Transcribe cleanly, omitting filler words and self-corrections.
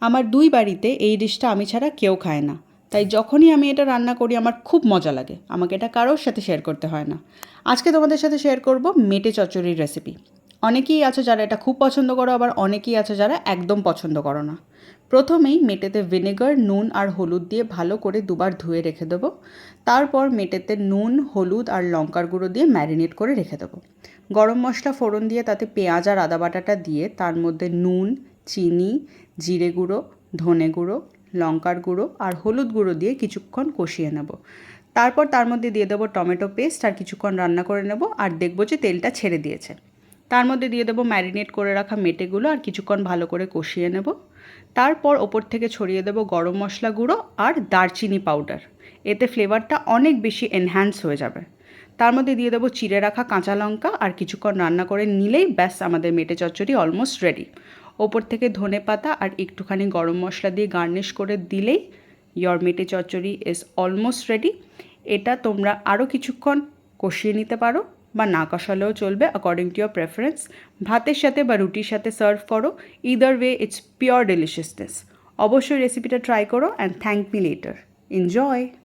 আমার দুই বাড়িতে এই ডিশটা আমি ছাড়া কেউ খায় না, তাই যখনই আমি এটা রান্না করি আমার খুব মজা লাগে। আমাকে এটা কারোর সাথে শেয়ার করতে হয় না। আজকে তোমাদের সাথে শেয়ার করব মেটে চচ্চড়ির রেসিপি। অনেকেই আছে যারা এটা খুব পছন্দ করো, আবার অনেকেই আছে যারা একদম পছন্দ করো না। প্রথমেই মেটেতে ভিনেগার, নুন আর হলুদ দিয়ে ভালো করে দুবার ধুয়ে রেখে দেবো। তারপর মেটেতে নুন, হলুদ আর লঙ্কার গুঁড়ো দিয়ে ম্যারিনেট করে রেখে দেবো। গরম মশলা ফোড়ন দিয়ে তাতে পেঁয়াজ আর আদা বাটাটা দিয়ে তার মধ্যে নুন, চিনি, জিরে গুঁড়ো, ধনে গুঁড়ো, লঙ্কার গুঁড়ো আর হলুদ গুঁড়ো দিয়ে কিছুক্ষণ কষিয়ে নেব। তারপর তার মধ্যে দিয়ে দেবো টমেটো পেস্ট আর কিছুক্ষণ রান্না করে নেব, আর দেখবো যে তেলটা ছেড়ে দিয়েছে। তার মধ্যে দিয়ে দেবো ম্যারিনেট করে রাখা মেটেগুলো আর কিছুক্ষণ ভালো করে কষিয়ে নেব। তারপর ওপর থেকে ছড়িয়ে দেবো গরম মশলা গুঁড়ো আর দারচিনি পাউডার। এতে ফ্লেভারটা অনেক বেশি এনহ্যান্স হয়ে যাবে। তার মধ্যে দিয়ে দেবো চিড়ে রাখা কাঁচা লঙ্কা, আর কিছুক্ষণ রান্না করে নিলেই ব্যাস আমাদের মেটে চচ্চড়ি অলমোস্ট রেডি। ওপর থেকে ধনে পাতা আর একটুখানি গরম মশলা দিয়ে গার্নিশ করে দিলেই ইয়োর মেটে চচ্চড়ি ইজ অলমোস্ট রেডি। এটা তোমরা আরও কিছুক্ষণ কষিয়ে নিতে পারো বা না কষালেও চলবে, অ্যাকর্ডিং টু ইয়োর প্রেফারেন্স। ভাতের সাথে বা রুটির সাথে সার্ভ করো। Either way it's pure deliciousness. অবশ্যই রেসিপিটা ট্রাই করো and thank me later. Enjoy.